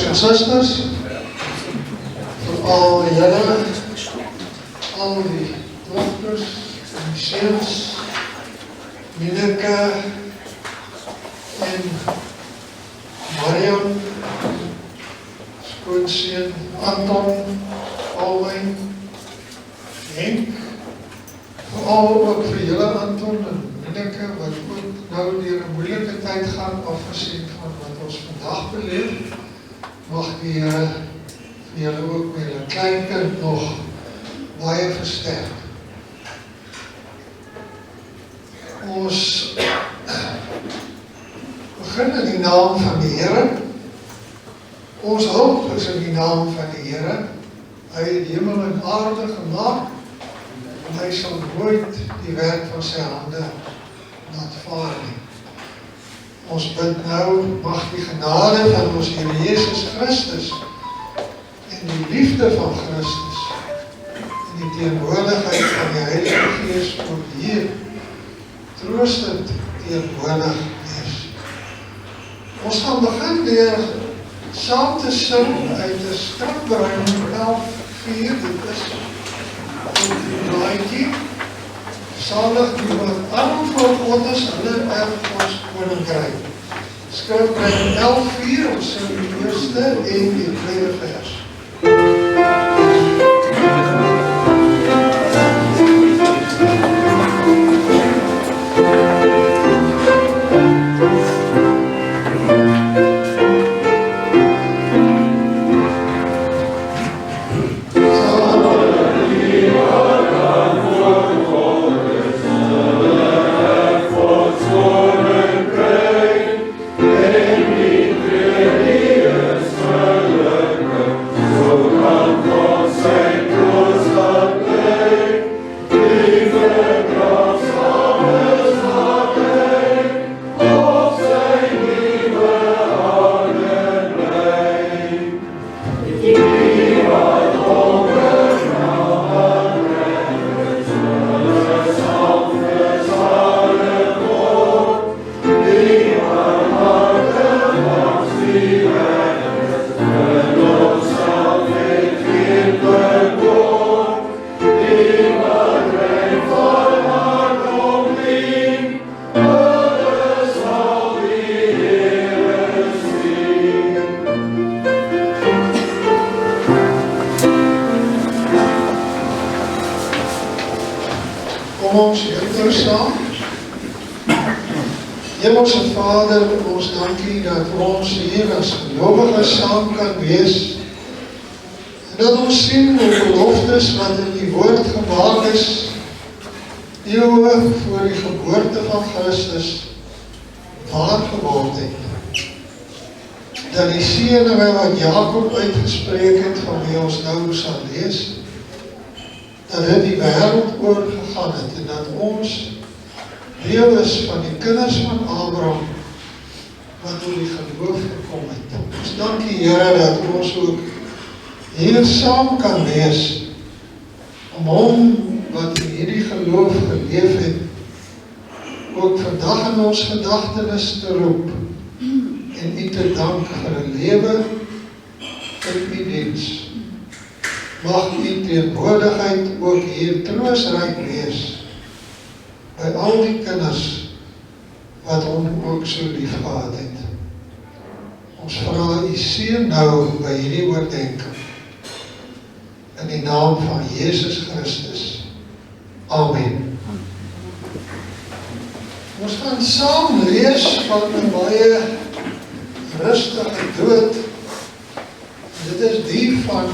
en susters, vir al julle, al die dochters en die seuns, Mineke en Mariam, skoonseun Anton, Alwyn, Henk, veral ook vir julle Anton en Mineke, wat ook nou deur 'n moeilike tyd gaan, afgesien van wat ons vandag beleef, mag die Here vir julle ook met 'n kleinkind nog baie versterk. Ons begin in die naam van die Here. Ons hulp is in die naam van die Here. Hy het hemel en aarde gemaak en hy sal nooit die werk van sy hande laat vaar nie. Ons bid nou, mag die genade van ons Here Jesus Christus en die liefde van Christus en die teenwoordigheid van die Heilige Gees ook hier troostend teenwoordig wees. Ons gaan begin deur saam te sing uit 'n skrifbrein 11:4, dit is die braaitjie. Salig die wat arm voor God is, hulle erf ons koninkryk. Skrifbrein 11:4, ons sing die eerste en die tweede vers. Hemelse Vader, ons dankie dat ons hier as gelowiges saam kan wees en dat ons sien hoe beloftes wat in die woord gemaak is eeue voor die geboorte van Christus waar geword het. Dat die seëninge wat Jakob uitgespreek het van wie ons nou sal lees, dat dit die wêreld oorgegaan het en dat ons deel is van die kinders van Abraham wat oor die geloof gekom het. Ons dankie Here dat ons ook hier saam kan wees om hom wat in hierdie geloof geleef het ook vandag in ons gedagtenis te roep en u te dank vir 'n lewe in u diens. Mag u teenwoordigheid ook hier troostryk wees by al die kinders wat hom ook so lief gehad het. Ons vra u seën nou by hierdie oordeenking. In die naam van Jesus Christus. Amen. Ons gaan saam lees van 'n baie rustige dood. Dit is die van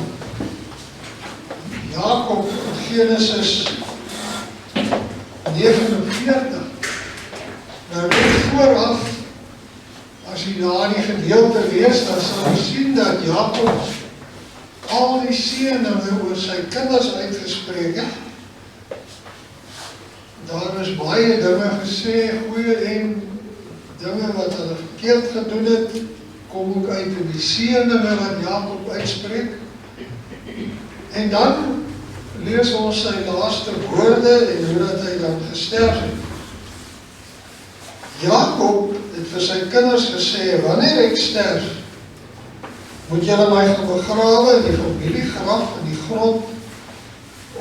Jakob in Genesis 49. Nou net vooraf, as jy na die gedeelte lees, dan sal jy sien dat Jakob al die seëninge oor sy kinders uitgespreek het. Daar is baie dinge gesê, goeie en dinge wat hulle verkeerd gedoen het, kom ook uit in die seëninge wat Jakob uitspreek. En dan lees ons sy laaste woorde en hoe dat hy dan gesterf het. Jakob het vir sy kinders gesê, wanneer ek sterf, moet julle my gaan begrawe in die familiegraf in die grond,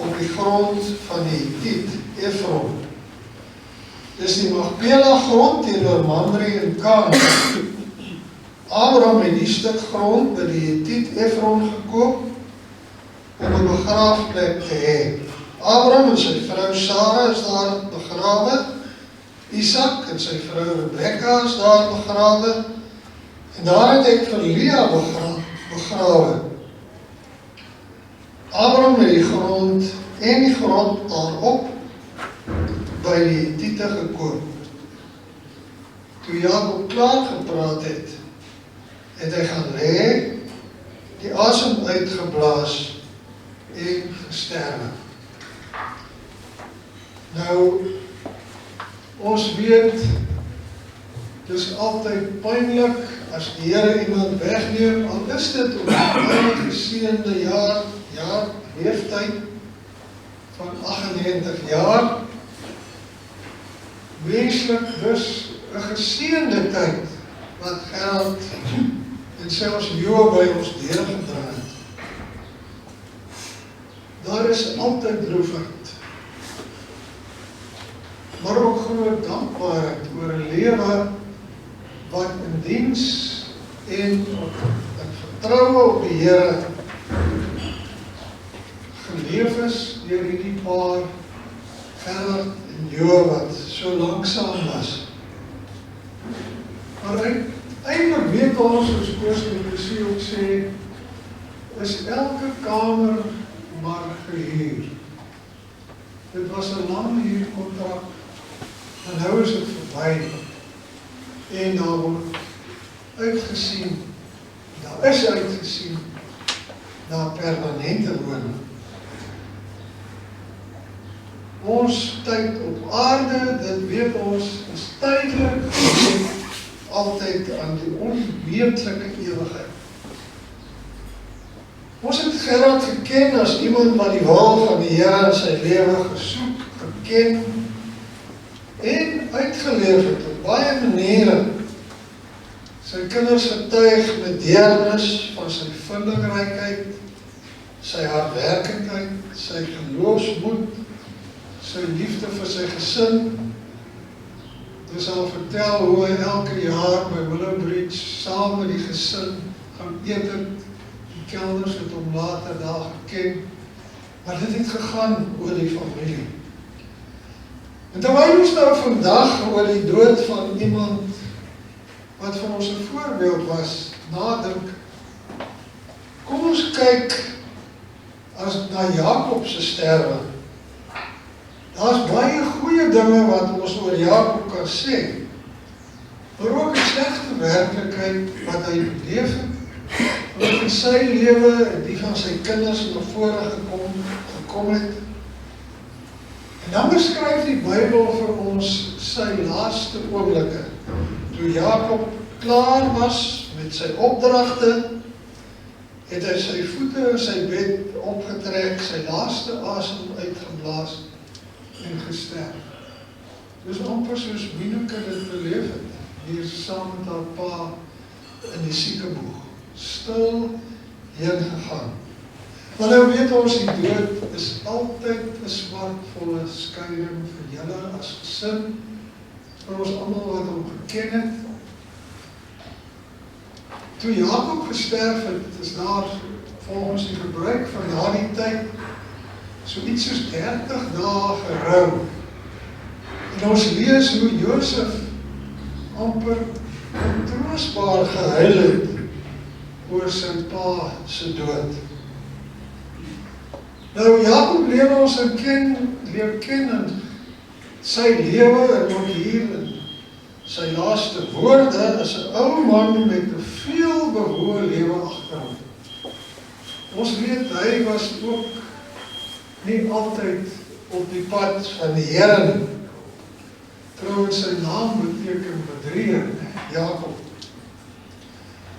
op die grond van die Hetiet Efron. Dis die Magpela grond teenoor Mamre en Kanaan. Abraham het die stuk grond by die Hetiet Efron gekoop om 'n begraafplek te hê. Abraham en sy vrou Sara is daar begrawe. Isak en sy vrou Rebekka is daar begrawe. En daar het ek vir Lea begrawe. Abraham het die grond en die grond daarop by die Hetiete gekoop. Toe Jakob klaar gepraat het, het hy gaan lê, die asem uitgeblaas en gesterwe. Nou, ons weet, dis altyd pynlik as die Here iemand wegneem, al is dit op die geseënde jaar leeftyd van 98 jaar. Menslik dus 'n geseënde tyd wat Gerald en selfs Jo by ons deurgedra het. Daar is altyd droefheid, maar ook groot dankbaarheid oor 'n lewe wat in diens en in vertroue op die Here geleef is deur hierdie paar, Gerard en Jo, wat so langsaam was. Maar eintlik weet ons, soos Koos Duplessis ook sê, is elke kamer maar gehuur. Dit was 'n lang huurkontrak, en nou is dit verby. En daar word uitgesien, daar is uitgesien na permanente woning. Ons tyd op aarde, dit weet ons, is tydelik, altyd aan die onmeetlike ewigheid. Ons het Gerard geken as iemand wat die wil van die Here in sy lewe gesoek, geken en uitgeleef het op baie maniere. Sy kinders getuig met deernis van sy vindingrykheid, sy hardwerkendheid, sy geloofsmoed, sy liefde vir sy gesin. Dis al vertel hoe hy elke jaar by Willowbridge saam met die gesin gaan eet het. Die kelders het hom later daar geken, maar dit het gegaan oor die familie. En terwyl ons nou vandag oor die dood van iemand wat vir ons 'n voorbeeld was, nadink, kom ons kyk as na Jakob se sterwe. Daar's baie goeie dinge wat ons oor Jakob kan sê, maar ook 'n slegte werklikheid wat hy beleef het, wat in sy lewe en die van sy kinders na vore gekom het. En dan beskryf die Bybel vir ons sy laaste oomblikke. Toe Jakob klaar was met sy opdragte, het hy sy voete in sy bed opgetrek, sy laaste asem uitgeblaas en gesterf. Dis amper soos Mineke dit beleef het, hier saam met haar pa in die siekeboeg, stil heen gegaan. Maar nou weet ons, die dood is altyd 'n smartvolle skeiding vir julle as gesin, vir ons almal wat hom geken het. Toe Jakob gesterf het, is daar volgens die gebruik van daardie tyd so iets soos 30 dae gerou. En ons lees hoe Josef amper ontroostbaar gehuil het oor sy pa se dood. Nou Jakob leer ons leer ken in sy lewe en ook hier in sy laaste woorde is 'n ou man met 'n veel behoë lewe agter hom. Ons weet hy was ook nie altyd op die pad van die Here nie. Trouwens sy naam beteken bedrieger, Jakob.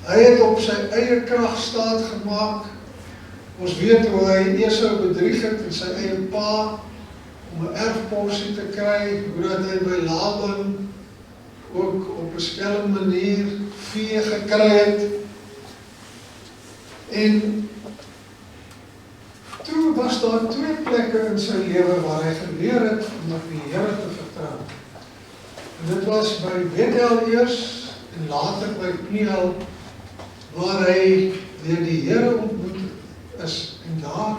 Hy het op sy eie krag staat gemaak. Ons weet hoe hy Esau bedrieg het en sy eie pa om 'n erfporsie te kry, hoe dat hy by Laban ook op 'n skelm manier vee gekry het. En toe was daar 2 plekke in sy lewe waar hy geleer het om op die Here te vertrou. En dit was by Bethel eers en later by Pniel, waar hy deur die Here ontmoet is, en daar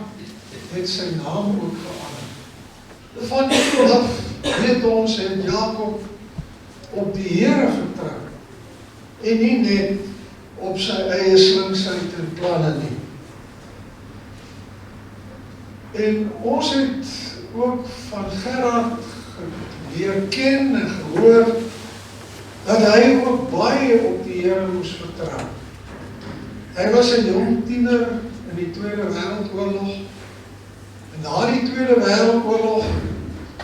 het sy naam ook verander. Van toe af weet ons het Jakob op die Here vertrou, en nie net op sy eie slinksheid en planne nie. En ons het ook van Gerard weer ken en gehoor, dat hy ook baie op die Here moes vertrou. Hy was 'n jong tiener in die Tweede Wêreldoorlog, en na die Tweede Wêreldoorlog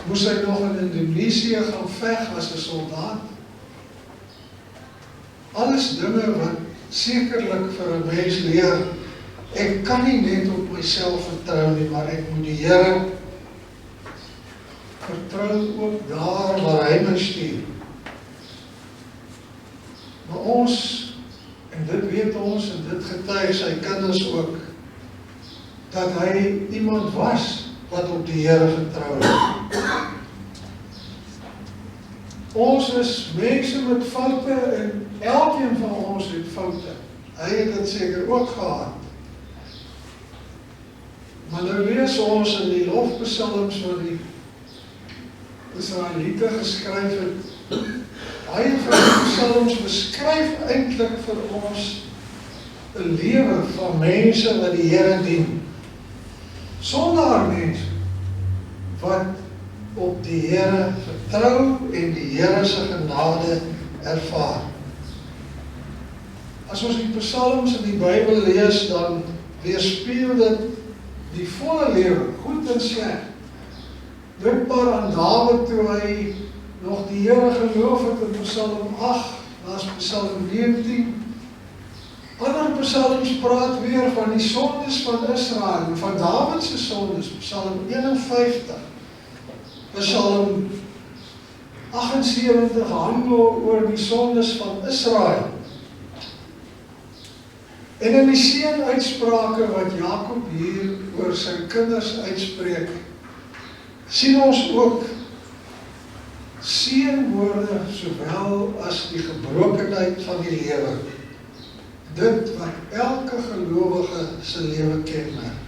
moes hy nog in Indonesië gaan veg as 'n soldaat. Alles dinge wat sekerlik vir 'n mens leer, ek kan nie net op myself vertrou nie, maar ek moet die Here vertrou ook daar waar hy my stuur. Maar ons, en dit weet ons, en dit getuig sy kinders ook, dat hy iemand was wat op die Here vertrou het. Ons is mense met foute, en elkeen van ons het foute. Hy het dit seker ook gehad. Maar nou lees ons in die lofpsalms wat die Israeliete geskryf het, baie van die psalms beskryf eintlik vir ons 'n lewe van mense wat die Here dien. Sondaarmense wat op die Here vertrou en die Here se genade ervaar. As ons die psalms in die Bybel lees, dan weerspieël dit die volle lewe, goed en sleg. Dink maar aan Dawid toe hy nog die Here geloof het in Psalm 8, naas Psalm 19. Ander psalms praat weer van die sondes van Israel, en van Dawid se sondes, Psalm 51. Psalm 78 handel oor die sondes van Israel. En in die seënuitsprake wat Jakob hier oor sy kinders uitspreek, sien ons ook seënwoorde sowel as die gebrokenheid van die lewe. Dit wat elke gelowige se lewe kenmerk.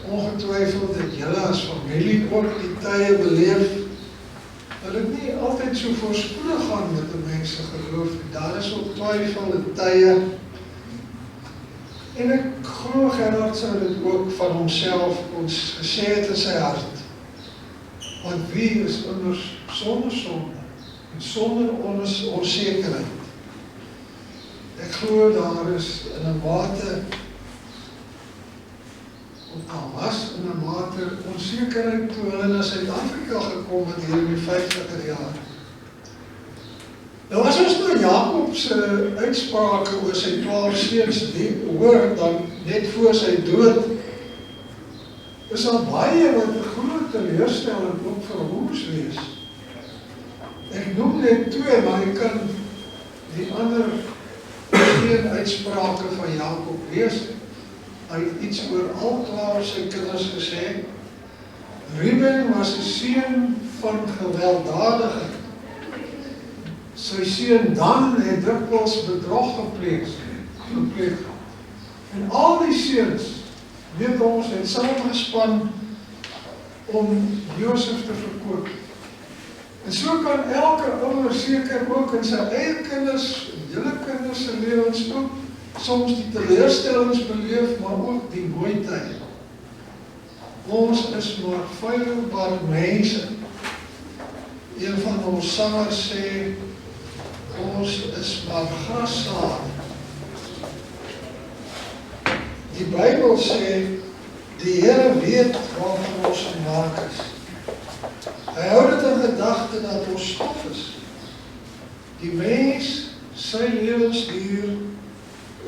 Ongetwyfeld dat julle as familie ook die tye beleef, dat dit nie altyd so voorspoedig gaan met 'n mens se geloof. Daar is ook twyfel en tye. En ek glo Gerard sou dit ook van homself ons gesê het in sy hart. Want wie is immers sonder sonde en sonder onsekerheid? Ek glo daar is in 'n mate, of was in 'n mate onsekerheid toe hulle na Suid-Afrika gekom het hier in die 50er jaar. Nou as ons nou Jakob se uitsprake oor sy 12 seuns hoor, dan net voor sy dood, is daar baie wat 'n groot teleurstelling ook vir hom moes wees. Ek noem net 2, maar ek kan die ander geen uitsprake van Jakob lees. Hy het iets oor al 12 sy kinders gesê. Ruben was 'n seun van gewelddadigheid. Sy seun Dan het dikwels bedrog gepleeg. En al die seuns, weet ons, het saamgespan om Josef te verkoop. En so kan elke ouer seker ook in sy eie kinders, julle kinders se lewens ook, soms die teleurstellings beleef, maar ook die mooi tye. Ons is maar feilbare mense. Een van ons sangers sê, ons is maar grassaad. Die Bybel sê, die Here weet waarvan ons gemaak is. Hy hou dit in gedagte dat ons stof is. Die mens, sy lewensduur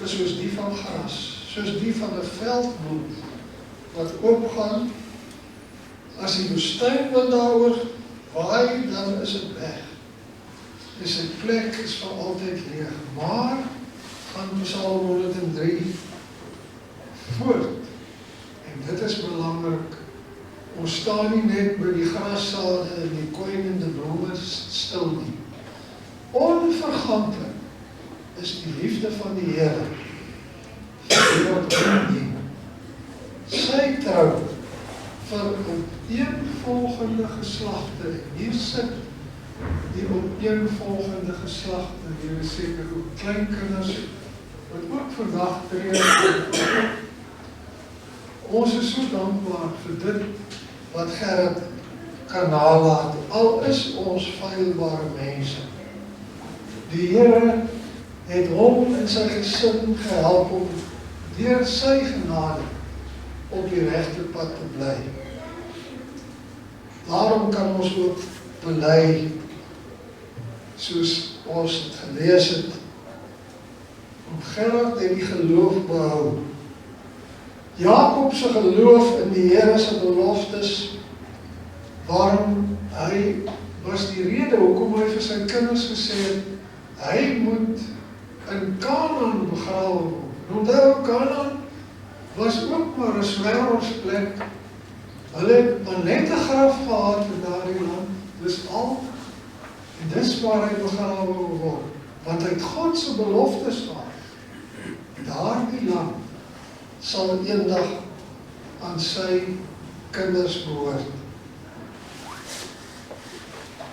is soos die van gras, soos die van 'n veldbloem wat oopgaan. As die woestynwind daaroor waai, dan is dit weg. En sy plek is vir altyd leeg. Maar gaan Psalm 103 voort. En dit is belangrik. Ons staan nie net by die grassade en die koeiende blomme stil nie. Onverganklik is die liefde van die Here vir die wat hom dien. Sy trou vir opeenvolgende geslagte. Hier sit die opeenvolgende geslagte. Hier is seker ook kleinkinders wat ook vandag tree. Ons is so dankbaar vir dit wat Gerrit kan nalaat. Al is ons feilbare mense. Die Here het hom en sy gesin gehelp om deur sy genade op die regte pad te bly. Daarom kan ons ook bely, soos ons het gelees het, om Gerrit het die geloof behou. Jakob se geloof in die Here se beloftes, waarom hy was die rede hoekom hy vir sy kinders gesê het, hy moet in Kanaan begrawe word. Onthou, Kanaan was ook maar 'n swerwersplek. Hulle het maar net 'n graf gehad in daardie land. Dis al. En dis waar hy begrawe word. Want hy het God se beloftes gehad. Daardie land sal eendag aan sy kinders behoort.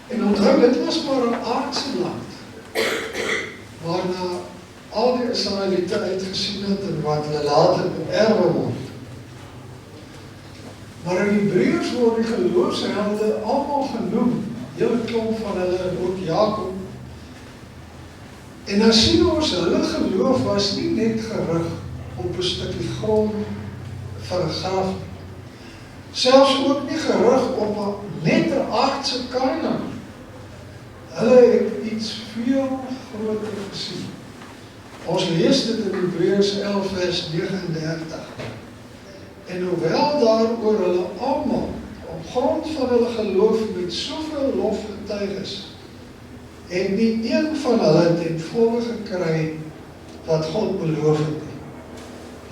En onthou, dit was maar 'n aardse land, waarna al die Israeliete uitgesien het en wat hulle later beerwe word. Maar in Hebreërs word die geloofshelde almal genoem, hele klomp van hulle en ook Jakob. En dan sien ons, hulle geloof was nie net gerig op 'n stukkie grond vir 'n graf, selfs ook nie gerig op net 'n aardse Kanaan. Hulle het iets veel groter gesien. Ons lees dit in Hebreërs 11 vers 39. En hoewel daaroor hulle almal op grond van hulle geloof met soveel lof getuig is, het nie een van hulle ten volle gekry wat God beloof het nie.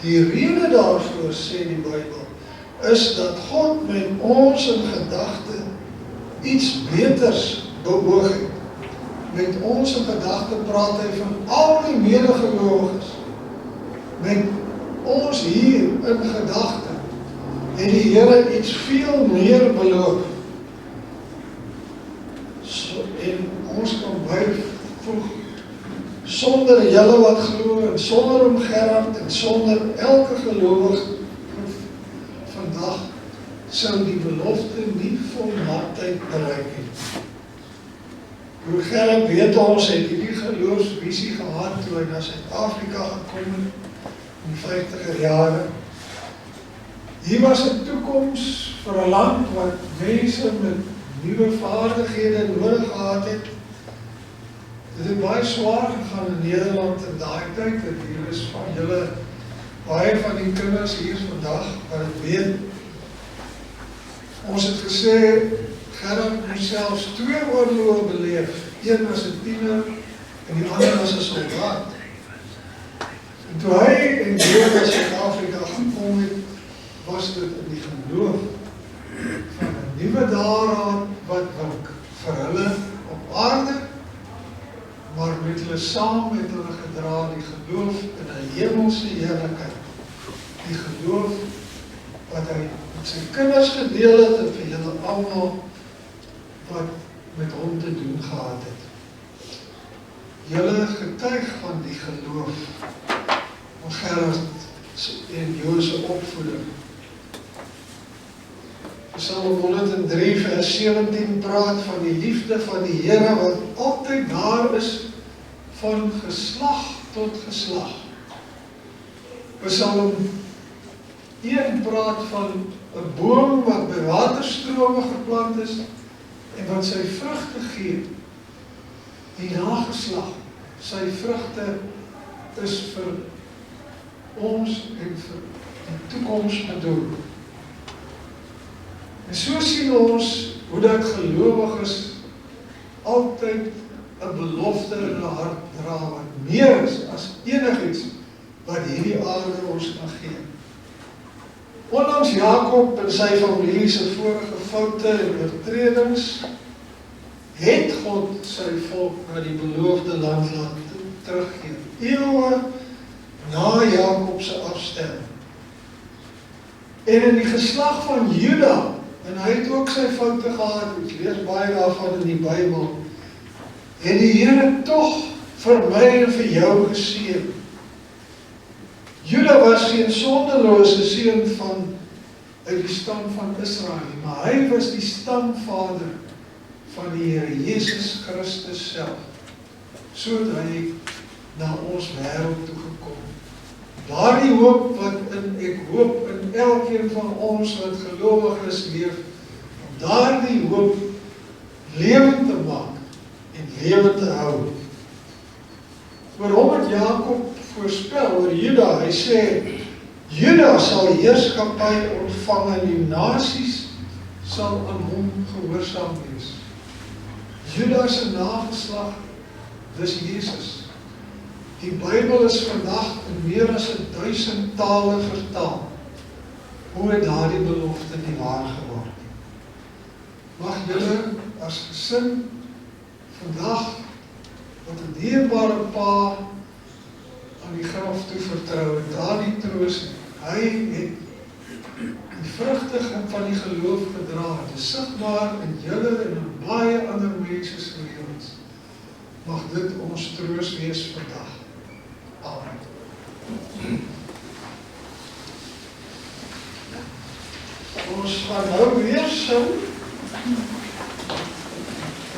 Die rede daarvoor, sê die Bybel, is dat God met ons in gedagte iets beters beoog het. Met ons in gedagte praat hy van al die medegelowiges. Met ons hier in gedagte het die Here iets veel meer beloof. En ons kan byvoeg, sonder julle wat glo en sonder hom Gerard en sonder elke gelowige vandag sou die belofte nie volmaaktheid bereik het. Broer Gerard weet ons het hierdie geloofsvisie gehad toe hy na Suid-Afrika gekom het in die 50er jare. Hier was 'n toekoms vir 'n land wat mense met nuwe vaardighede nodig gehad het. Dit het baie swaar gegaan in Nederland in daai tyd, en hier is van julle, baie van die kinders hier vandag, wat het weet. Ons het gesê, Gerard moet selfs 2 oorloë beleef. Een as 'n tiener, en die ander as 'n soldaat. En toe hy en deel na Suid-Afrika gekom het, was dit in die geloof van 'n nuwe daaraan wat wink vir hulle op aarde, maar met hulle saam met hulle gedra die geloof in 'n hemelse heerlikheid. Die geloof wat hy met sy kinders gedeel het en vir julle almal wat met hom te doen gehad het. Julle getuig van die geloof van Gerard en Jose opvoeding. Psalm 103 vers 17 praat van die liefde van die Here wat altyd daar is van geslag tot geslag. Psalm 1 praat van 'n boom wat by waterstrome geplant is en wat sy vrugte gee. Die nageslag, sy vrugte is vir ons en vir die toekoms bedoel. En so sien ons hoe dat gelowiges altyd 'n belofte in hulle hart dra wat meer is as enigiets wat hierdie aarde ons kan gee. Ondanks Jakob en sy familie se vorige foute en oortredings, het God sy volk na die beloofde land laat teruggee. Eeue na Jakob se afsterwe. En in die geslag van Juda, en hy het ook sy foute gehad, ons lees baie daarvan in die Bybel, het die Here tog vir my en vir jou geseën. Juda was geen sondelose seun uit die stam van Israel, maar hy was die stamvader van die Here Jesus Christus self. So het hy na ons wêreld toe gekom. Daardie hoop wat ek hoop in elkeen van ons wat gelowig is leef, om daardie hoop lewend te maak en lewend te hou. Oor hom het Jakob voorspel oor Juda. Hy sê, Juda sal heerskappy ontvang en die nasies sal aan hom gehoorsaam wees. Juda se nageslag, dis Jesus. Die Bybel is vandag in meer as 1000 tale vertaal. Hoe het daardie belofte nie waar geword nie? Mag julle as gesin vandag wat 'n dierbare pa aan die graf toe vertrou, daardie troos, hy het die vrugte van die geloof gedra, dit is sigbaar in julle en in baie ander mense se lewens. Mag dit ons troos wees vandag. Amen. Ons gaan nou weer sing.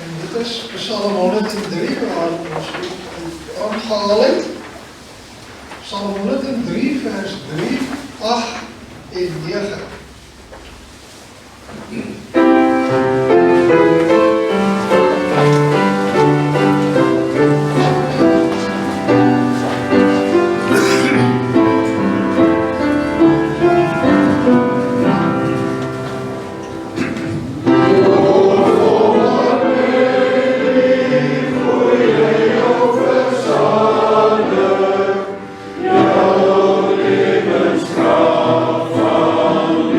En dit is Psalm 103 waar ons aangehaal het. Psalm 103 vers 3, 8 en 9. Jou levenskracht van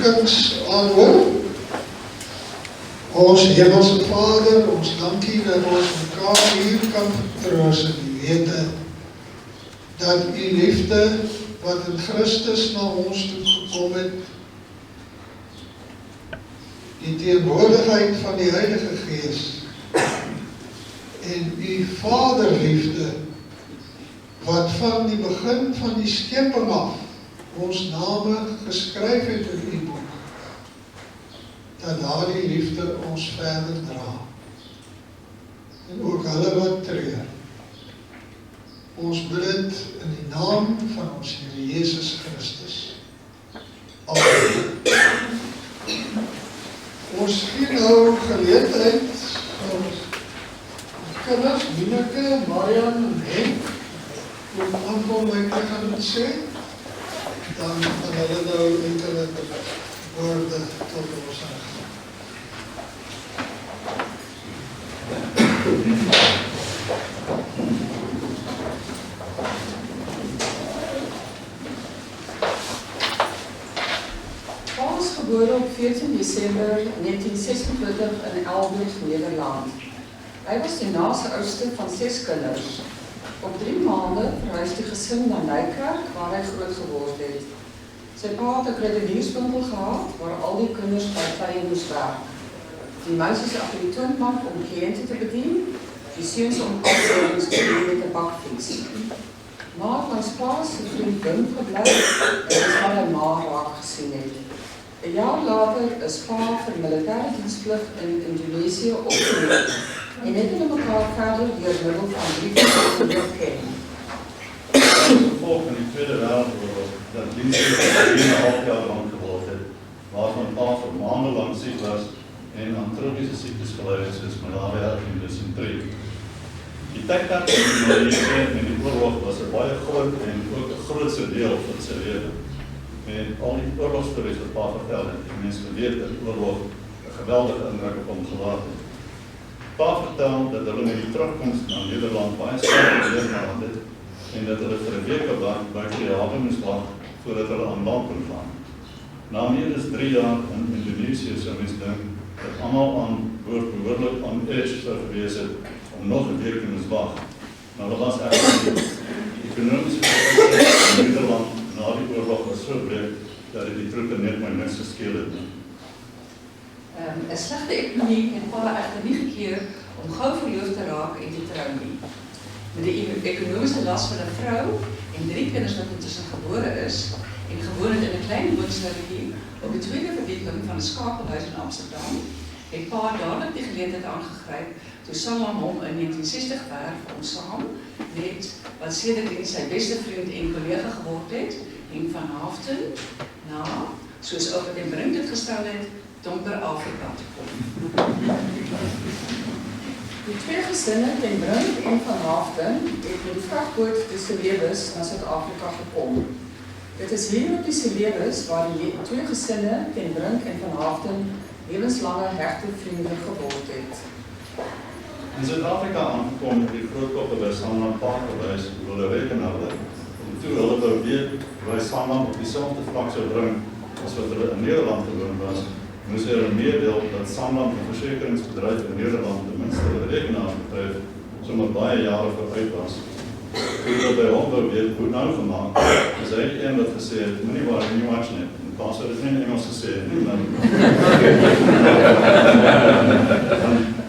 bedienings aanhoor. Ons Hemelse Vader, ons dankie dat ons mekaar hier kan vertroos in die wete dat U liefde wat in Christus na ons toe gekom het, die teenwoordigheid van die Heilige Gees en U Vaderliefde wat van die begin van die skepping af ons name geskryf het in U boek, dat daardie liefde ons verder dra en ook hulle wat treur. Ons bid dit in die naam van ons Here Jesus Christus. Amen. Ons gee nou geleentheid om kinders, Mineke, Marian en Henk om aankom my te gaan sê, dan gaan hulle nou enkele woorde tot ons aangaan. Gebore op 14 December 1926 in Elburg, Nederland. Hy was die naaste oudste van 6 kinders. Op 3 maande verhuis die gesin na Nijkerk, waar hy groot geword het. Sy pa het 'n kruidenierswinkel gehad, waar al die kinders by tye moes werk. Die meisies agter die toonbank om kliënte te bedien, die seuns om afdelings te doen met 'n bakfiets. Maar langs pa se vriend Wim gebly, en is wat hy ma raak gesien het. 'n jaar later is pa vir militêre diensplig in Indonesië opgeneem en het hulle mekaar verder deur middel van briewe ken. Gevolg van die Tweede Wêreldoorlog dat diensplig 3,5 jaar lang geword het, waarvan pa vir maande lang siek was en aan tropiese siektes gely het soos malaria en dysenterie. Die tydperk in Indonesië en die oorlog was 'n baie groot en ook 'n grootste deel van sy lewe. En al die oorlogsstories wat pa vertel het, die mense geweet dat die oorlog 'n geweldige indruk op hom gelaat het. Pa vertel dat hulle met die terugkoms na Nederland baie swaar beleef gehad het en dat hulle vir 'n week buite die hawe moes wag voordat hulle aan land kon gaan. Na meer as 3 jaar in Indonesië sou mens dink dat almal aan boord behoorlik aan edge sou gewees het om nog 'n week te moes wag. Maar dat was eigenlijk die ekonomische situasie in Nederland na die oorlog was so breed dat die troepen net maar niks geskeel het. 'n Slegte ekonomie het pa egter nie gekeer om gou verloof te raak en te trou nie. Met die ekonomiese las van 'n vrou en 3 kinders wat intussen gebore is en gewoon het in 'n klein woonstelletjie op die tweede verdieping van 'n skakelhuis in Amsterdam, het pa dadelik die geleentheid aangegryp toe Salam hom in 1960 werf om saam met wat sedertdien sy beste vriend en kollega geword het, Henk van Haften, na, soos ook wat Brink dit gestel het, donker Afrika te kom. Die 2 gesinne, ten Brink en van Haften, het met die vragboot de Celebes na Suid-Afrika gekom. Dit is hier op die Celebes waar die 2 gesinne, ten Brink en van Haften, lewenslange hegte vriende geword het. In Suid-Afrika aangekom het die grootkoppelus aan na pa gewys hoe hulle rekenaar het. En toe hulle wou weet hoe hy Sanlam op dieselfde vlak sou bring as wat hulle in Nederland gewoon was, moes hulle meedeel dat Sanlam, 'n versekeringsbedryf in Nederland, ten minste hulle rekenaarsbedryf, sommer baie jare vooruit was. Toe hulle by hom wou weet hoe nou gemaak, is hy die een wat gesê het, moenie waar nie watch net. En pa sou dit nie in Engels gesê het nie, maar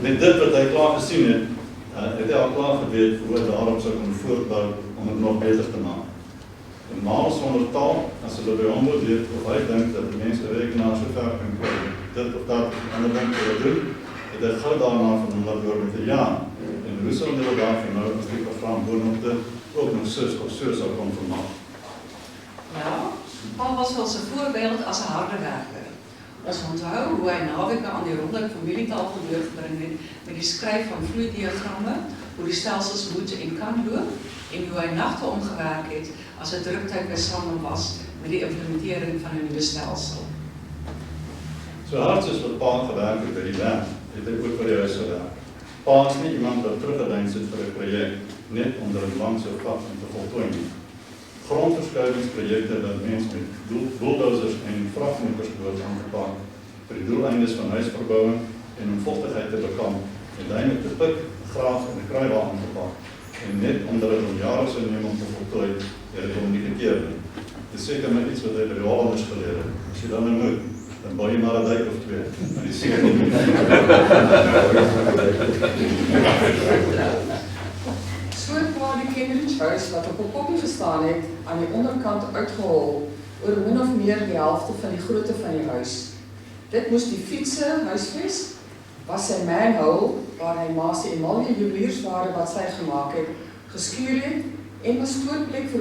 met dit wat hy klaar gesien het, het hy al klaar geweet hoe hy daarop sou kon voortbou om het nog beter te maak. En maal sonder taal, as hulle by hom wil weet of hy dink dat die mense rekenaar so ver kan kry, dit of dat, ander ding wil doen, het hy gou daarna van hom laat hoor met 'n ja. En hoe sal hulle daarvan nou as die program boonopte ook nog zus of so sou kon vermaak? Ja, Paul was wel zijn voorbeeld als een harde werker. Ons onthou hoe hy naweke aan die ronde familietafel doorgebring het met die skryf van vloeidiagrammen, hoe die stelsels moet en kan loop, en hoe hy nagte omgewerk het as 'n druktyd by Sanlam was met die implementering van 'n nuwe stelsel. So hard soos wat pa gewerk het by die werk, het hy ook by die huis gewerk. Pa is nie iemand wat teruggedein sit vir 'n projek, net onder 'n lang so vat om te voltooi nie. Grondverskuivingsprojekte wat mense met bulldozers en vragmotors ensovoorts aangepak vir die doeleindes van huisverbouing en om vochtigheid te bekamp, uiteindelik te pik, graaf en 'n kruiwaal aangepak. En net omdat dit om jare sou neem om te voltooi, het dit hom nie gekeer nie. Dit is seker maar iets wat hy by die Hollanders geleer het. As jy dan nou moet, dan bou jy maar 'n dijk of twee. En die seker nie. So waar die Kenridge huis wat op 'n koppie gestaan het, aan die onderkant uitgehol, oor min of meer die helfte van die grootte van die huis. Dit moes die fietse huisves, was sy manhole, waar hy Maasie en Malje juweliersware wat sy gemaak het, geskuur het, en was stootplek vir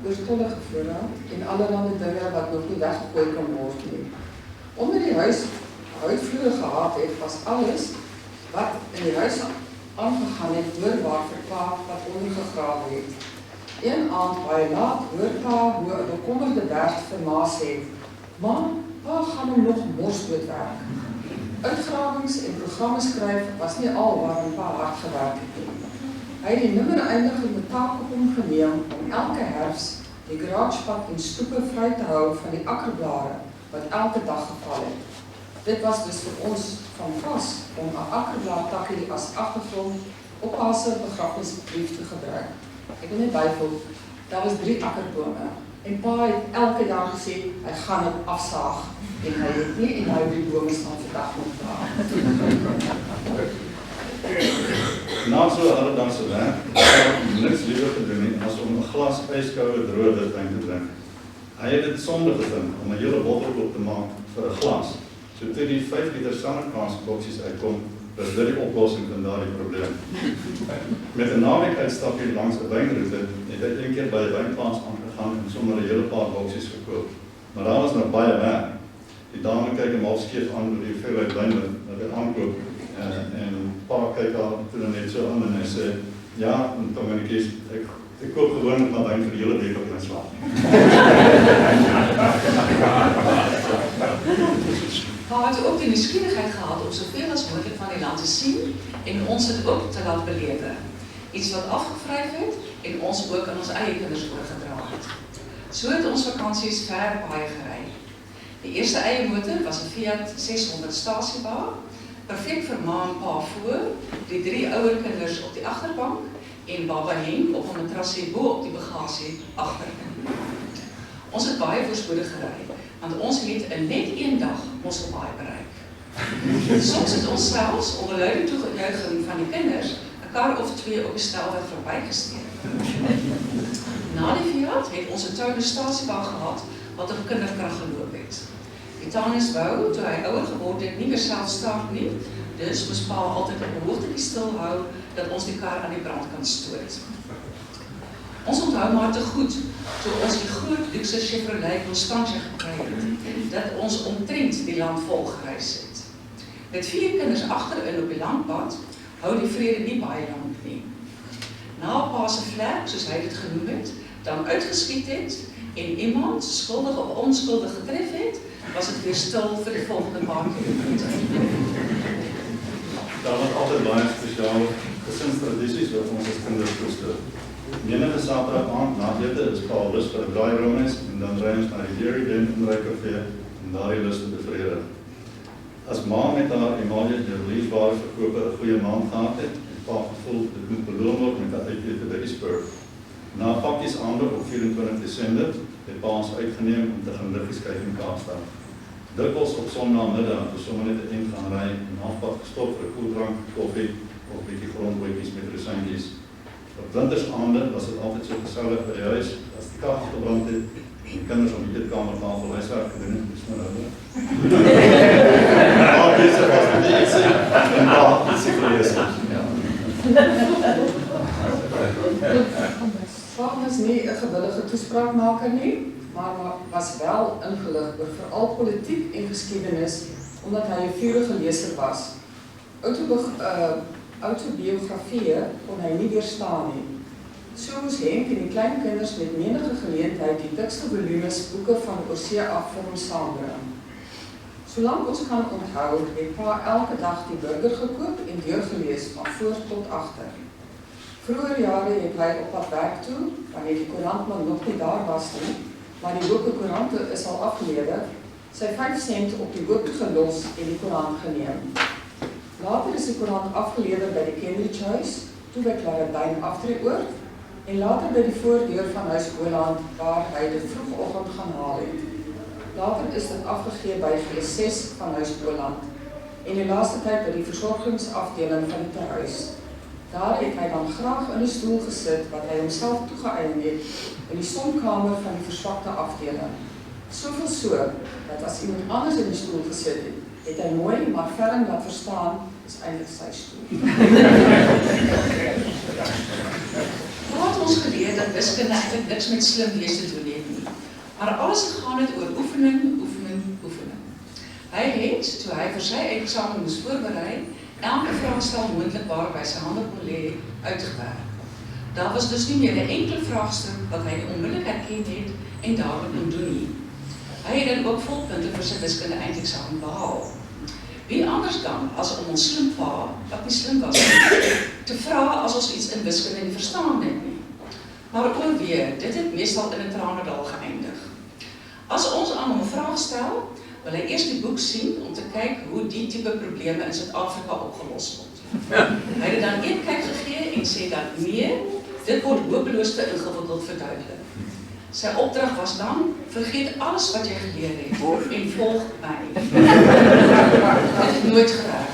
oortollige voorraad en allerlei dinge wat nog nie weggegooi kan word nie. Omdat die huis houtvloere gehad het, was alles wat in die huis aangegaan het, hoorbaar vir pa wat ondergegrawe het. Een aand baie laat hoor pa hoe 'n bekommerde Bert vir ma sê, "Man, pa gaan hom nog morsdood werk." Uitgrawings en programme skryf was nie al waarin pa hard gewerk het nie. Hy het die nimmer eindigende taak op hom geneem om elke herfs die garagepad en stoepe vry te hou van die akkerblare wat elke dag geval het. Dit was dus vir ons van pas om 'n akkerblaartakkie as agtergrond op haar se begrafnisbrief te gebruik. Ek wil net byvoeg, daar was 3 akkerbome en pa het elke dag gesê hy gaan dit afsaag en hy het nie en hy 3 bome staan vandag nog daar. Na so 'n alledagse werk, het niks liewer gedoen nie as om 'n glas yskoue droë witwyn te drink. Hy het dit sonde gevind om 'n hele bottel oop te maak vir 'n glas. So toe die 5 liter sandkaasboksies uitkom, was dit die oplossing van daardie probleem. Met 'n naweek uitstapie langs 'n wynroete, het hy een keer by 'n wynplaas aangegaan en sommer 'n hele paar boksies gekoop. Maar daar was nog baie werk. Die dame kyk hom half skeef aan oor die hoeveelheid wyn wat hy aankoop. En pa kyk haar toe net so aan en hy sê, "Ja, en dan ek kies, ek koop gewoonlik maar wyn vir die hele week op my slaap." Pa het ook die nuuskierigheid gehad om soveel as moontlik van die land te sien en ons dit ook te laat belewe. Iets wat afgevryf het en ons ook aan ons eie kinders oorgedra het. So het ons vakansies ver baie gery. Die eerste eie motor was 'n Fiat 600 Stasiba, perfek vir ma en pa voor, die 3 ouer kinders op die agterbank en baba Henk op 'n matrasie bo op die bagasie agter. Ons het baie voorspoedig gery, want ons het in net 1 dag Mosselbaai bereik. Soms het ons selfs onder luide toejuiging van die kinders 'n kar of 2 op die snelweg verbygesteek. Na die Fiat het ons 'n Toyota Stasiba gehad wat op kinderkrag geloop het. Die tannies wou, toe hy ouer geword het, nie meer self start nie, dus moes pa altyd op 'n hoogtetjie stil hou dat ons die kar aan die brand kan stoot. Ons onthou maar te goed, toe ons die groot luxe Chevrolet Constantia gekry het, dat ons omtrent die land vol gereis het. Met 4 kinders agterin op die landpad, hou die vrede nie baie lank nie. Na pa se vlek, soos hy dit genoem het, dan uitgeskiet het en iemand skuldig of onskuldig getref het, was het weer stil vir die volgende paar kilometer. Daar was altyd baie spesiale gesinstradisies wat ons as kinders koester. Menige Saterdag aand na ete is pa lus vir 'n braai roomys en dan ry ons na die Dairy Den in Rykofee en daardie lus te bevredig. As ma met haar Emalie juweliersware verkope 'n goeie maand gehad het, pa gevoel dit moet beloon word met 'n uitete by die Spur. Na pakkies aande op 24 Desember het pa ons uitgeneem om te gaan liggies kyk in Kaapstad. Dikwels op Sondagmiddag toe sommer net 'n ent gaan ry en halfpad gestop vir 'n koeldrank, koffie of 'n bietjie grondboontjies met rosientjies. Op wintersaande was dit altyd so gesellig by die huis as die kag gebrand het en die kinders op die eetkamertafel huiswerk gedoen het, dis maar nou. Maar besig was met die ietsie en daar ietsie gelees. Pa was nie 'n gewillige toespraakmaker nie, maar was wel ingelig oor veral politiek en geskiedenis, omdat hy 'n vurige leser was. Autobiografieë kon hy nie weerstaan nie. So moes Henk en die klein kinders met menige geleentheid die dikste volumes boeke van oorsee af vir hom saambring. Solank ons kan onthou, het pa elke dag die burger gekoop en deurgelees van voor tot agter. Vroeger jare het hy op pad werk toe, wanneer die koerantman nog nie daar was nie, maar die hoop koerante is al afgelewer, sy 5 sent op die hoop gelos en die koerant geneem. Later is die koerant afgelewer by die Cambridge Huis, toe by Clarendijn Aftreeoord, en later by die voordeur van Huis Boland, waar hy dit vroegoggend gaan haal het. Later is dit afgegee by G6 van Huis Boland, en die laaste tyd by die versorgingsafdeling van die tehuis. Daar het hy dan graag in 'n stoel gesit wat hy homself toegeëien het in die sonkamer van die verswakte afdeling. Soveel so, dat as iemand anders in die stoel gesit het, het hy mooi maar ferm laat verstaan, is eintlik sy stoel. Praat ons geleer dat wiskunde eintlik niks met slim wees te doen het nie, maar alles gegaan het oor oefening, oefening, oefening. Hy het, toe hy vir sy eksamen moes voorberei, elke vraagstel moontlik waarby sy hande kon lê, uitgewerk. Daar was dus nie meer 'n enkele vraagstuk wat hy onmiddellik herken het en dadelik kon doen nie. Hy het dan ook volpunte vir sy wiskunde eindeksamen behaal. Wie anders dan as om ons slim pa, wat nie slim was nie, te vra as ons iets in wiskunde nie verstaan het nie. Maar ook weer, dit het meestal in 'n tranendal geëindig. As ons aan hom 'n vraag stel, wil hy eers die boek sien om te kyk hoe die tipe probleme in Suid-Afrika opgelos word. Hy het dan een kyk gegee en sê dat nee, dit word hopeloos te ingewikkeld verduidelik. Sy opdrag was dan, vergeet alles wat jy geleer het en volg my. Dit het nooit gewerk.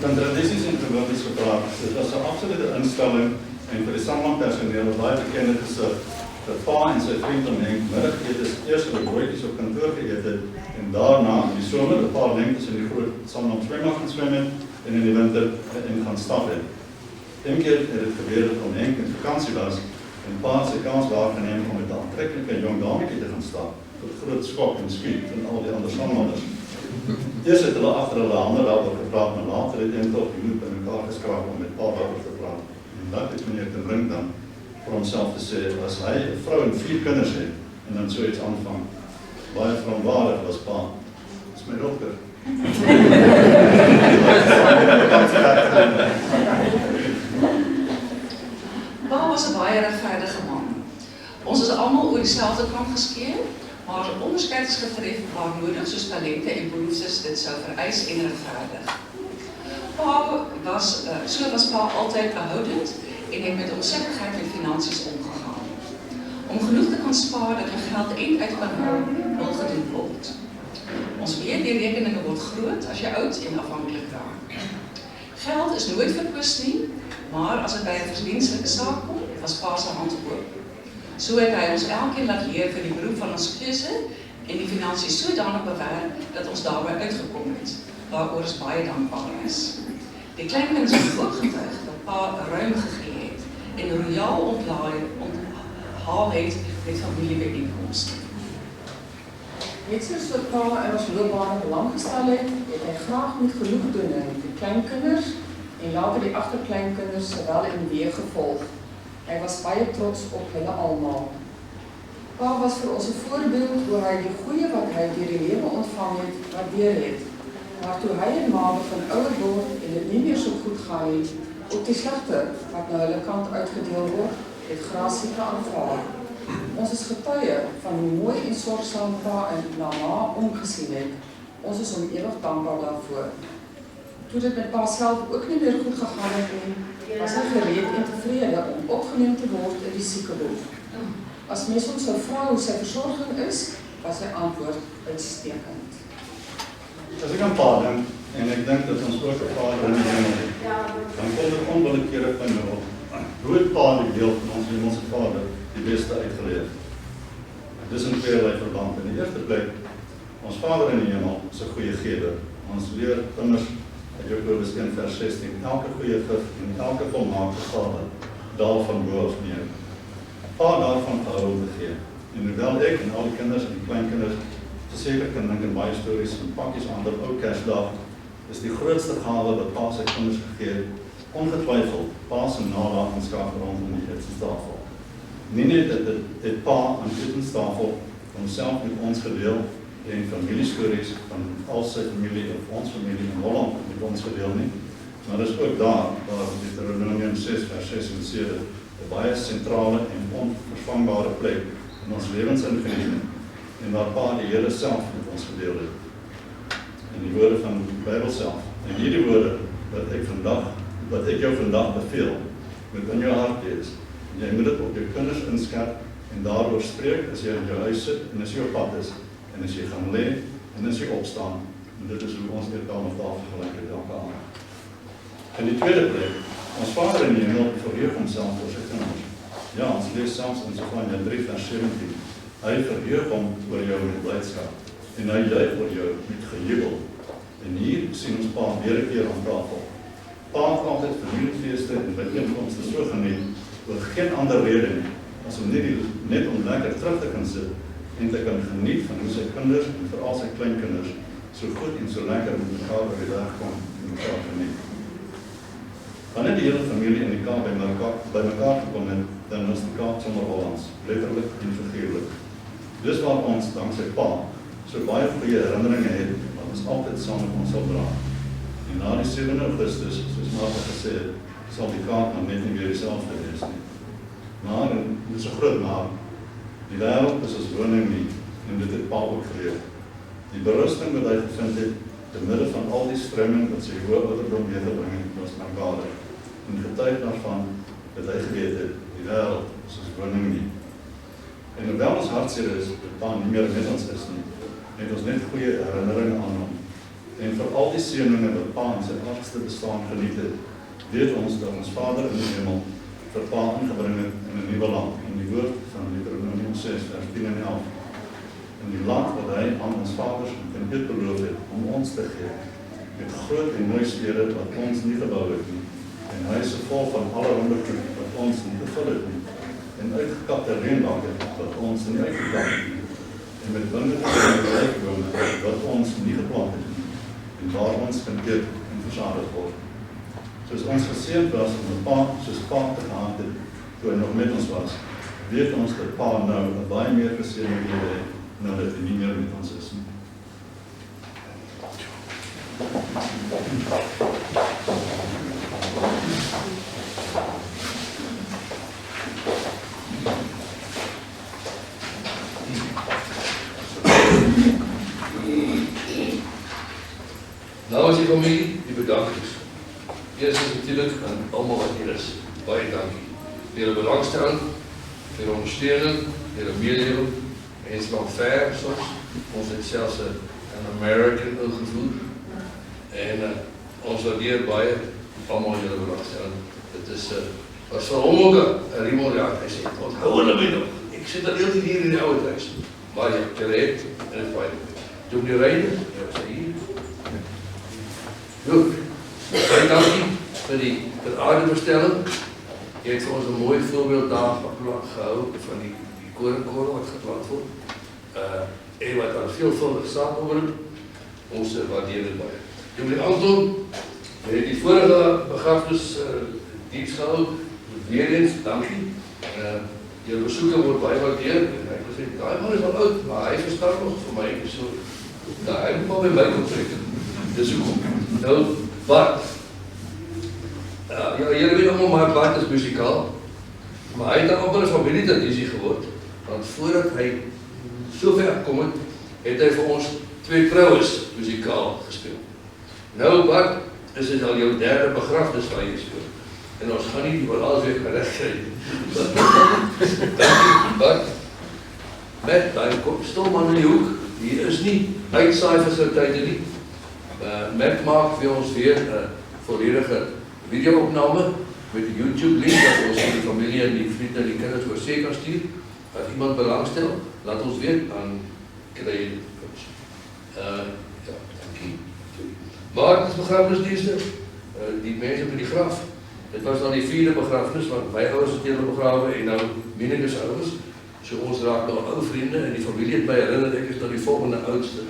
Van tradisies en gewoontes gepraat, dit was 'n absolute instelling en vir die Sanlam-personeel wat baie bekend is dat pa en sy vriend om Henk middagetes eers hulle broodjies op kantoor geëet het en daarna in die somer 'n paar lengtes in die groot Sanlam swembad gaan swem het en in die winter in gaan stap het. Een keer het dit gebeur dat om Henk in vakansie was en pa sy kans waargeneem om met 'n aantreklike jong dametjie te gaan stap, tot groot skok en skiet van al die ander Sanlammers. Eers het hulle agter hulle hande daaroor gepraat, maar later het Henk op die moed in mekaar geskraap om met pa daaroor te praat. En dat het meneer ten Brink dan vir homself te sê, as hy 'n vrou en 4 kinders het, en dan so iets aanvang, baie verantwoordelik was pa. Dis my dogter. Pa was 'n baie regverdige man. Ons is almal oor dieselfde kam geskeer, maar onderskeid is getref waar nodig soos talente en behoeftes dit sou vereis en regverdig. So was pa altyd behoudend en het met onsekerheid met finansies omgegaan. Om genoeg te kan spaar dat hy geld eind uit kan hou, wil gedoen word. Ons weet die rekeninge word groot as jy oud en afhanklik raak. Geld is nooit verkwis nie, maar as dit by 'n verdienstelike saak kom, was pa se hand oop. So het hy ons elkeen laat leer vir die beroep van ons keuse en die finansies sodanig bewerk dat ons daarby uitgekom het, waaroor ons baie dankbaar is. Die kleinkinders het ook getuig dat pa ruim gegee het en royaal onthaal het met familiebijeenkomste. Net soos wat pa in ons loopbaan belang gestel het, het hy graag met genoegdoening die kleinkinders en later die agterkleinkinders sowel en weer gevolg. Hy was baie trots op hulle almal. Pa was vir ons 'n voorbeeld hoe hy die goeie wat hy deur die lewe ontvang het, waardeer het. Maar toe hy en ma begin ouer word en dit nie meer so goed gaan het, ook die slegte wat na hulle kant uitgedeel word, het grasieke aanvaar. Ons is getuie van hoe mooi en sorgsaam pa en na ma omgesien het. Ons is hom ewig dankbaar daarvoor. Toe dit met pa self ook nie meer goed gegaan het nie, was hy gereed en tevrede om opgeneem te word in die siekeboek. As mens ons sou vra hoe sy versorging is, was sy antwoord uitstekend. As ek aan pa dink, en ek dink dat ons ook 'n vader in die hemel het, dan kom dit onwillekeurig by my op. Hoe het pa die deel van ons hemelse Vader die beste uitgeleef? Dis in tweeërlei verband. In die eerste plek, ons Vader in die hemel is 'n goeie gewer. Ons leer immers uit Jakobus 1:16, elke goeie gif en elke volmaakte gave daal van bo af neer. Pa daarvan gehou om te gee. En hoewel ek en al die kinders en die kleinkinders verseker kan dink in baie stories en pakkies aan dat ou Kersdag is die grootste gawe wat pa sy kinders gegee het, ongetwyfeld pa se nalatenskap rondom die etenstafel. Nie net dat het pa aan die etenstafel homself met ons gedeel en familiestories van al sy familie of ons familie in Holland met ons gedeel nie, maar dis ook daar waar Deuteronomium 6:6 en 7 'n baie sentrale en onvervangbare plek in ons lewens ingeniet en waar Pa die Here self met ons gedeel het. In die woorde van die Bybel self. En hierdie woorde wat ek jou vandag beveel, moet in jou hart wees. Jy moet dit op jou kinders inskerp en daaroor spreek as jy in jou huis sit en as jy op pad is en as jy gaan lê en as jy opstaan. En dit is hoe ons eetkamer of tafel gelyk het elke aand. In die tweede plek, ons Vader in die hemel verheug homself oor sy kinders. Ja, ons lees selfs in Sefanja 3 vers 17. Hy verheug hom oor jou met blydskap en hy juig oor jou met gejubel. En hier sien ons Pa weer 'n keer aan tafel. Pa het altyd familiefeeste en byeenkomste so geniet oor geen ander rede nie as om net om lekker terug te kan sit en te kan geniet van hoe sy kinders en veral sy kleinkinders so goed en so lekker met mekaar oor die weg kom en mekaar geniet. Wanneer die hele familie in die Kaap by mekaar gekom het, dan was die Kaap sommer Hollands, letterlik en figuurlik. Dis waar ons, dankzij Pa, so baie goeie herinneringe het, wat ons altyd saam met ons sal dra. En na die 7 Augustus, soos Martha gesê het, sal die Kaap nou net nie weer dieselfde wees nie. Maar, en dit is 'n groot maar, die wêreld is ons woning nie, en dit het Pa ook geleer. Die berusting wat hy gevind het, te midde van al die stremming wat sy hoë ouderdom meegebring het, was merkwaardig. En getuig daarvan dat hy geweet het, die wêreld is ons woning nie. En hoewel ons hartseer is, dat Pa nie meer met ons is nie, het ons net goeie herinneringe aan hom. En vir al die seëninge wat Pa in sy aardse bestaan geniet het, weet ons dat ons Vader in die hemel vir Pa ingebring het in 'n nuwe land, in die woord van Deuteronomium 6 vers 10 en 11. In die land wat hy aan ons vaders en dit beloof het om ons te gee, met groot en mooi stede wat ons nie gebou het nie, en huise vol van allerhande goed wat ons nie gevul het nie, en uitgekapte reënbakke wat ons nie uitgekap het nie, en met wingerde en rijkbome wat ons nie geplant het nie, en waar ons kan eet en versadig word. Soos ons geseënd was om 'n Pa soos Pa te gehad het, toe hy nog met ons was, weet ons dat Pa nou 'n baie meer geseënde lewe het, nou dat hy nie meer met ons is nie. Nou as die familie, die bedankings. Eerst is natuurlijk aan allemaal wat hier is. Baie dankie. Vir julle belangstelling, vir julle ondersteuning, vir julle meelewing. En is nog ver soms. Ons het selfs 'n American ingevoer. En ons waardeer baie allemaal julle belangstelling. Dit is was vir hom ook 'n remordaat. Hy sê, onthou hulle my nog. Ek sit al heel hier in die oude huis. Maar ja, julle het en het baie. Toe die Reiner, ja, was hy hier. Goed. Baie dankie vir die aardebestelling. Jy het vir ons 'n mooi voorbeeld daar gehou van die koringkorrel wat geplant word. En wat aan veelvuldig saak oor ons waardeer dit baie. Meneer Anton, het die vorige begrafenis diens gehou. Weer eens, dankie. Julle besoeke word baie waardeer. En hy het gesê, daai man is al oud, maar hy verstaan nog vir my. So, hy moet maar by my kom trek. Dis hoekom. Nou, Bart. Ja, julle weet allemaal, maar Bart is muzikaal. Maar hy het dan amper 'n familietradisie geword. Want voordat hy so ver gekom het, het hy vir ons 2 troues muzikaal gespeel. Nou, Bart, is dit al jou 3de begrafenis van jy speel. En ons gaan nie wat alles weer gerecht kry. Dankie, Bart. Met, daar kom stil man in die hoek. Hier is nie uitsaai faciliteite nie. Met maak vir ons weer 'n volledige video-opname met die YouTube link dat ons die familie en die vriende en die kinders oor see kan stuur. As iemand belangstel, laat ons weet, dan kry jy dit. Ja, dankie. Maar dit is begrafenisdienste, die mense by die graf. Dit was dan die 4de begrafenis, want my ouers het julle begrawe en nou Minneke's ouers. So ons raak nou ou vriende en die familie het my herinner, ek is nou die volgende oudste.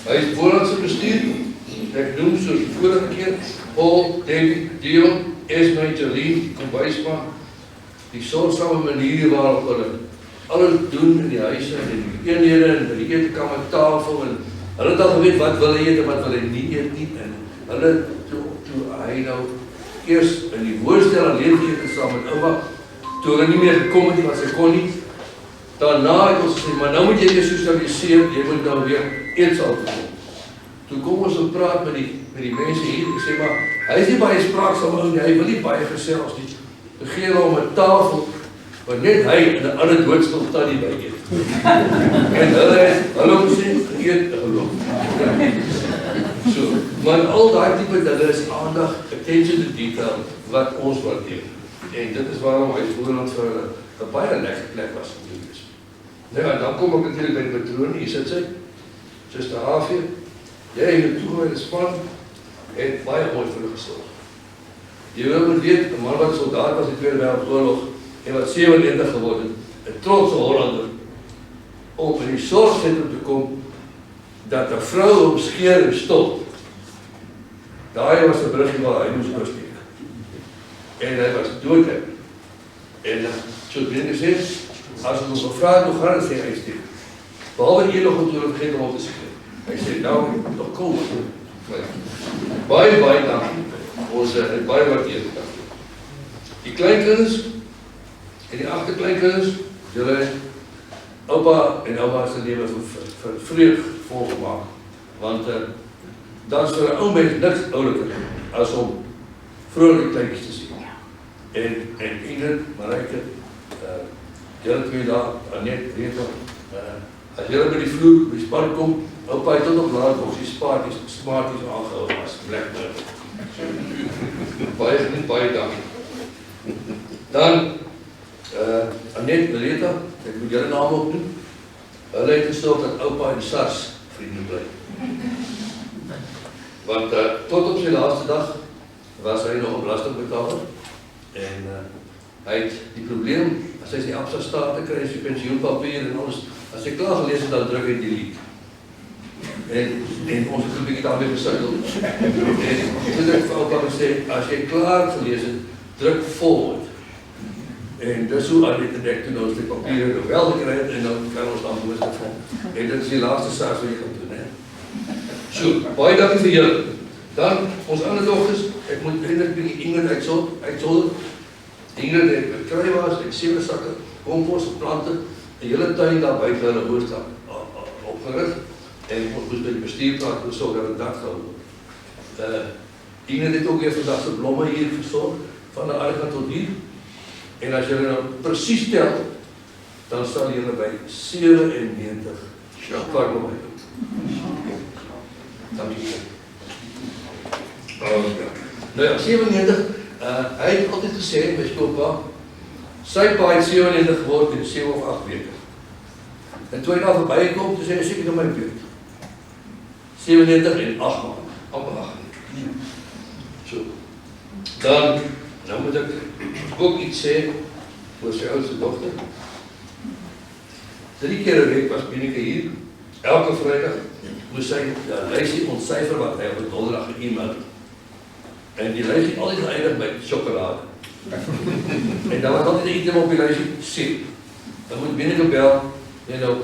Hy is voorlandse bestuur, ek noem soos die vorige keer, Paul, David, Dion, Esme, Jolien, Kombuisma, die sorgsame manier waarop hulle alles doen in die huise en in die eenhede en in die eetkamer tafel en hulle het al geweet wat wil hy eet en wat wil hy nie eet nie en hulle toe hy nou eers in die woonstel alleen geëet saam met ouma toe hulle nie meer gekom het nie, wat sy kon nie, daarna het ons gesê, maar nou moet jy weer socialiseer, jy moet nou weer eetsaal toe kom. Toe kom ons en praat met die mense hier, en sê maar, hy is nie baie spraaksaam ou nie, hy wil nie baie gesels nie. Toe gee hulle om 'n tafel, waar net hy en 'n ander doodstil tannie by eet. En hulle sê, eet geloof. So, maar al daai tipe dinge is aandag, attention to detail, wat ons waardeer. En dit is waarom hy Boland vir hulle 'n baie lekker plek was om te wees. Nou ja, dan kom ek natuurlik by die patroon, hier sit sy, Suster Havie, jy en die toegewyde span, het baie mooi vir hulle gesorg. Jy wil moet weet, 'n man wat soldaat was in die Tweede Wêreldoorlog, en wat 97 geword het, 'n trotse Hollander, om in die sorgsentrum te kom, dat 'n vrou op skeer en stop, daai was 'n bruggie waar hy moes oorsteek. En hy was dood. En so het mense gesê, as ons gevra het, hoe gaan het, sê hy steek. Behalve een nog om toe vergeet om op te skeer. Hy sê, nou, nog kom. Baie dankie. Ons het baie waardeer. Die kleinkinders en die agterkleinkinders, julle oupa en ouma se lewe vir vreug volgemaak. Want dan is vir 'n ou mens niks ouliker as om vrolike kleintjies te sien. En Ingrid, Marijke, julle twee daar, Annette, Rita, as julle by die vloer, by die span kom, oupa het tot op laat ons die smarties aangehou as Blackbird. Baie dankie. Dan, Annette, Rita, ek moet julle naam opdoen, hulle het gesorg dat oupa en SARS vriende bly. Want tot op sy laaste dag was hy nog 'n belastingbetaler en hy het die probleem, as hy sy Absa staat te kry, sy pensioenpapier en alles, as hy klaar gelees het, dan druk hy delete. En ons het 'n bietjie daarmee gesukkel. En toen ek vir oupa gesê, as jy klaar gelees het, druk forward. En dis hoe aan dit ek toen ons die papieren wel gekry het en dan kan ons dan boos van. En dit is die laaste saak wat jy kan doen, hè. So, baie dankie vir julle. Dan, ons ander dogters, ek moet eindelijk bietjie Ingrid uitzolder. Ingrid het kruiwaas, en 7 sakke, kompos, plante, die hele tuin daar buiten hulle hoofdstak opgerig. En ons moest by die bestuurplaat gesorg dat het dak gehou word. Ingrid het ook weer vandag sy blomme hier gesorg, van de aardige tot hier. En as julle nou precies tel, dan sal julle by 97 kwartblomme doen. Dankie. Nou ja, 97, hy het altyd gesê, my skoolpa, sy pa het 97 geword in 7 of 8 weke. En toe hy daar voorbij kom, toe sê hy seker in my beurt. 97 en 8 maanden, amper 8 weke. So, dan, nou moet ek ook iets sê voor sy oudste dochter. 3 keer 'n week was Binneke hier, elke vrydag moes sy lysie ontsyfer wat hy op 'n donderdag ge-e-mail het. En die lysie altyd geëindig met sjokolade. En dan was altyd 'n item op die lysie, sip. Dan moet Binneke bel, en nou,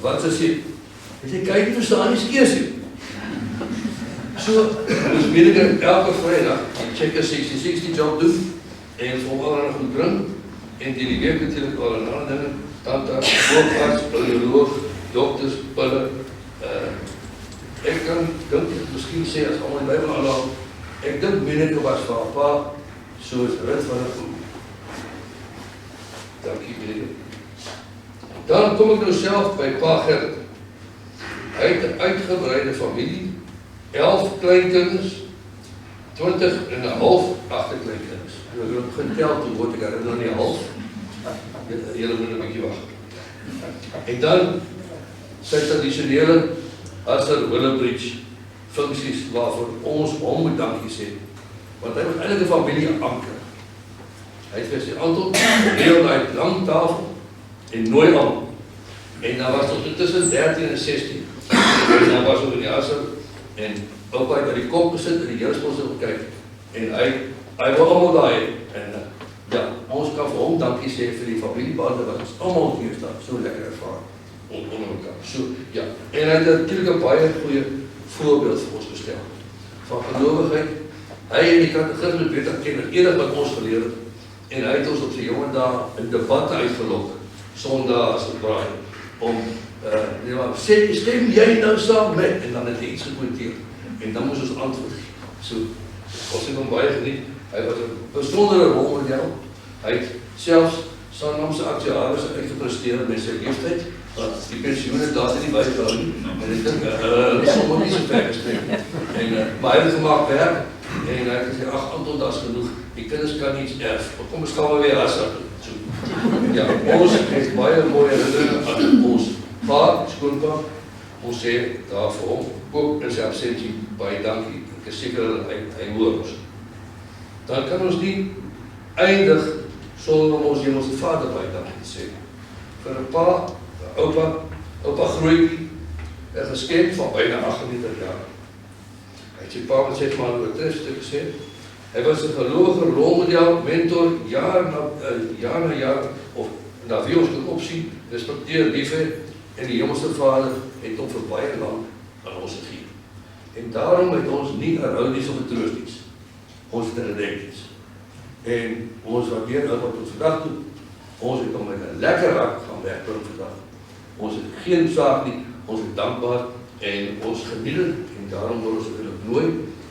wat is sip? Hy sê, kyk, jy verstaan nie skeersip. So, dus Binneke elke vrydag die checker 60-60 job doen, en vir hom allerhande goed bring, en die week natuurlijk allerhande dinge, tante, hoogarts, radioloog, dokters, pille. Ek kan dink, miskien sê, as allemaal die Bybel aanhaal, ek dink Binneke was vir haar pa, soos rit van 'n koe. Dankie Binneke. Dan kom ek nou self by pa Gerrit. Hy het 'n uitgebreide familie, 11 kleinkinders, 20 en 'n half agterkleinkinders. En ek het getel, toe word ek herinner aan die half. Julle moet 'n bietjie wag. En dan sy tradisionele Asser Willowbridge funksies waarvoor ons hom moet dankie sê. Want hy was eintlik 'n familieanker. Hy het gesê, Anton, deel daai lang tafel en nooi almal. En dan was tot tussen 13 en 16. En dan was ook in die Asser en oupa het by die kop gesit en die Heerspos het gekyk. En hy wil almal daai. En ja, ons kan vir hom dankie sê vir die familiebande wat ons almal hier staan. So lekker ervaar. Onder mekaar. So, ja. En hy het natuurlijk 'n baie goeie voorbeeld vir ons gestel. Van gelowigheid. Hy en die katekisme beter ken enig wat ons geleer het. En hy het ons op sy jonge dae in debatte uitgelok, Sondag as 'n braai, om stem jy nou saam met, en dan het hy iets gekwoteer, en dan moes ons antwoord gee. So, ons het hom baie geniet, hy was 'n besondere rolmodel, hy het selfs Sanlamse aktuaris uitgepresteer met sy leeftyd, want die pensioene daar nie bygehou nie, en ek dink, sommer nie so ver gesprek nie. Maar hy het gemaak werk, en hy het gesê, ag Anton, dat is genoeg, die kinders kan niets erf, kom ons gaan maar weer Assa doen. So, ja, ons het baie mooie herinneringe aan ons pa, skoonpa, ons sê daar vir hom, ook in sy absentie, baie dankie, ek is seker hy hoor ons. Dan kan ons nie eindig sonder om ons hemelse Vader baie dankie te sê. Vir 'n pa, 'n oupa Grootjie, 'n geskenk van byna 98 jaar. Hy het sy pa met sy man oor Trefstuk gesê, hy was 'n gelowige rolmodel, mentor, jaar na jaar, of na wie ons kan opsien, respekteer, liefhe, en die hemelse Vader het hom vir baie lank aan ons gegee. En daarom het ons nie 'n roudiens of 'n troostdiens. Ons het 'n gedenkdiens. En ons waardeer wat tot vandag toe. Ons het hom met 'n lekker hart gaan wegbring vandag. Ons het geen saak nie, ons is dankbaar en ons geniet dit. En daarom word ons ook nooi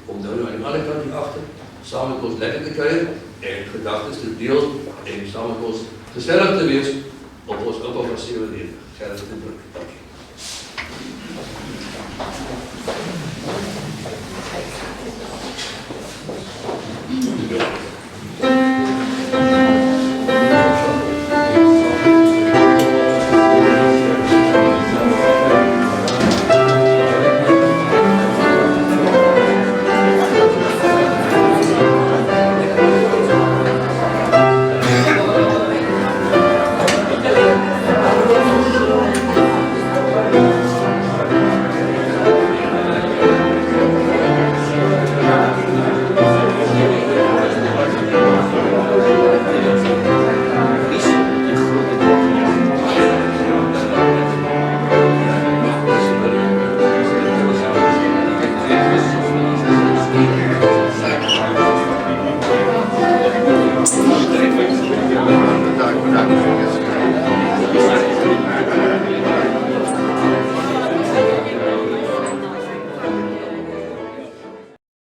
om nou aan die ander kant hier agter saam met ons lekker te kuier en gedagtes te deel en saam met ons gesellig te wees op ons oupa van 97. Gerrit de Broek. Dankie. Thank you.